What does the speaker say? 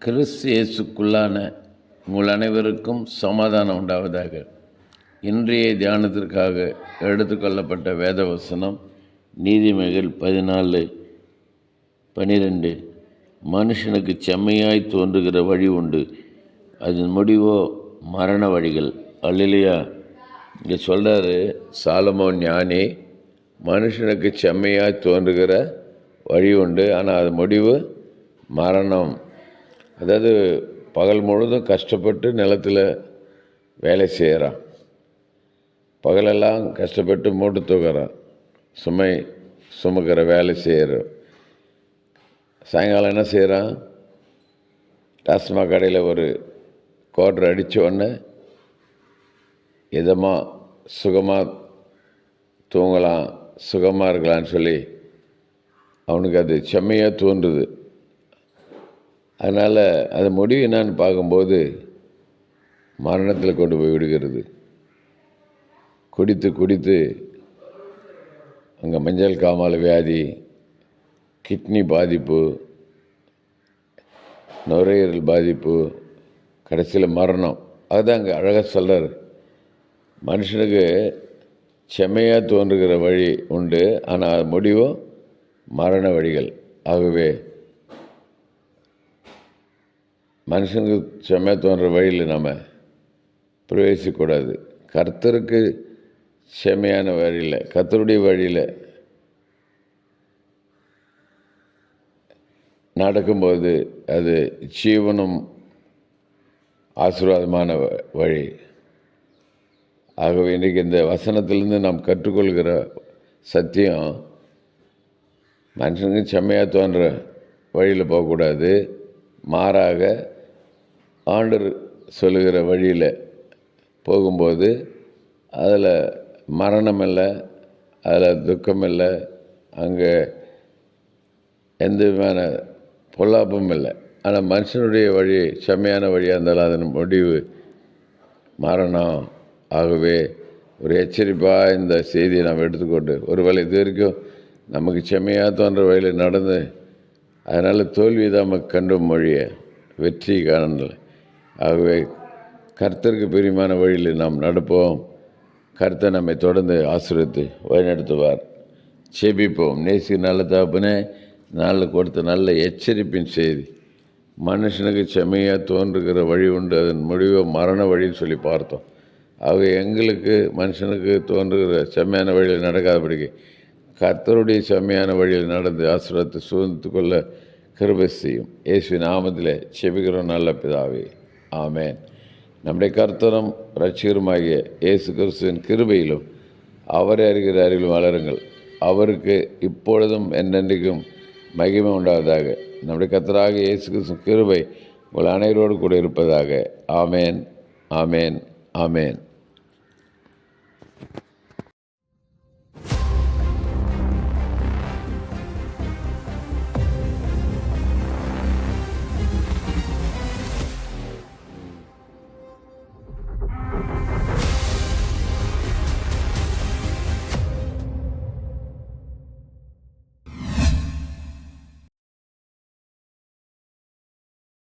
கிறிஸ்து இயேசுக்குள்ளான உங்கள் அனைவருக்கும் சமாதானம் உண்டாவதாக. இன்றைய தியானத்திற்காக எடுத்துக்கொள்ளப்பட்ட வேத வசனம் நீதிமொழிகள் 14:12. மனுஷனுக்கு செம்மையாய் தோன்றுகிற வழி உண்டு, அதன் முடிவோ மரண வழிகள். அல்லேலூயா. இங்கே சொல்கிறாரு சாலமோன் ஞானி, மனுஷனுக்கு செம்மையாய் தோன்றுகிற வழி உண்டு, ஆனால் அது முடிவு மரணம். அதாவது பகல் முழுதும் கஷ்டப்பட்டு நிலத்தில் வேலை செய்கிறான், பகலெல்லாம் கஷ்டப்பட்டு மூட்டை தூக்குறான், சுமை சுமக்கிற வேலை செய்கிறான். சாயங்காலம் என்ன செய்கிறான்? டாஸ்மாக் கடையில் ஒரு குவார்டர் அடித்த உடனே இதமாக சுகமாக தூங்கலாம், சுகமாக இருக்கலான்னு சொல்லி அவனுக்கு அது செம்மையாக தோன்றுது. அதனால் அது முடிவு என்னான்னு பார்க்கும்போது மரணத்தில் கொண்டு போய் விடுகிறது. குடித்து குடித்து அங்கே மஞ்சள் காமாலை வியாதி, கிட்னி பாதிப்பு, நுரையீரல் பாதிப்பு, கடைசியில் மரணம். அதுதான் அங்கே அழகாக சொல்கிறார். மனுஷனுக்கு செம்மையாக தோன்றுகிற வழி உண்டு, ஆனால் முடிவோ மரண வழிகள். ஆகவே மனுஷனுக்கு செம்மையாக தோன்ற வழியில் நாம் பிரவேசிக்கக்கூடாது. கர்த்தருக்கு செம்மையான வழியில், கர்த்தருடைய வழியில் நடக்கும்போது அது ஜீவனும் ஆசீர்வாதமான வழி. ஆகவே இன்றைக்கி இந்த வசனத்திலேருந்து நாம் கற்றுக்கொள்கிற சத்தியம், மனுஷனுக்கு செம்மையாக தோன்ற வழியில் போகக்கூடாது, மாறாக ஆண்டவர் சொல்லுகிற வழியில் போகும்போது அதில் மரணம் இல்லை, அதில் துக்கம் இல்லை, அங்கே எந்த விதமான பொல்லாப்பும் இல்லை. ஆனால் மனுஷனுடைய வழி செம்மையான வழியாக இருந்தாலும் அதன் முடிவு மரணம். ஆகவே ஒரு எச்சரிப்பாக இந்த செய்தியை நாம் எடுத்துக்கொண்டு, ஒருவேளை இது வரைக்கும் நமக்கு செம்மையாக தோன்ற வழியில் நடந்து அதனால் தோல்வி தான் நமக்கு கண்டு மொழிய வெற்றி காணல. ஆகவே கர்த்தருக்கு பிரியமான வழியில் நாம் நடப்போம். கர்த்தர் நம்மை தொடர்ந்து ஆசீர்வதித்து வழிநடத்துவார். செபிப்போம். நேசி நல்ல தகப்பனே, நாளில் கொடுத்த நல்ல எச்சரிப்பின் செய்தி, மனுஷனுக்கு செம்மையாக தோன்றுகிற வழி உண்டு, அதன் முடிவை மரண வழின்னு சொல்லி பார்த்தோம். ஆகவே எங்களுக்கு மனுஷனுக்கு தோன்றுகிற செம்மையான வழியில் நடக்காதபடிக்கு கர்த்தருடைய செம்மையான வழியில் நடந்து ஆசீர்வாதத்தை சூழ்ந்து கொள்ள கிருபை செய்யும். இயேசுவின் நாமத்தில் செபிக்கிறோம் நல்ல பிதாவே, ஆமேன். நம்முடைய கர்த்தரும் இரட்சகருமாகிய இயேசு கிறிஸ்துவின் கிருபையிலும் அவரை அறிகிற அறிவிலும் வளருங்கள். அவருக்கு இப்பொழுதும் என்றென்றைக்கும் மகிமை உண்டாவதாக. நம்முடைய கர்த்தராகிய இயேசு கிறிஸ்துவின் கிருபை உங்கள் அனைவரோடு கூட இருப்பதாக. ஆமேன், ஆமேன், ஆமேன்.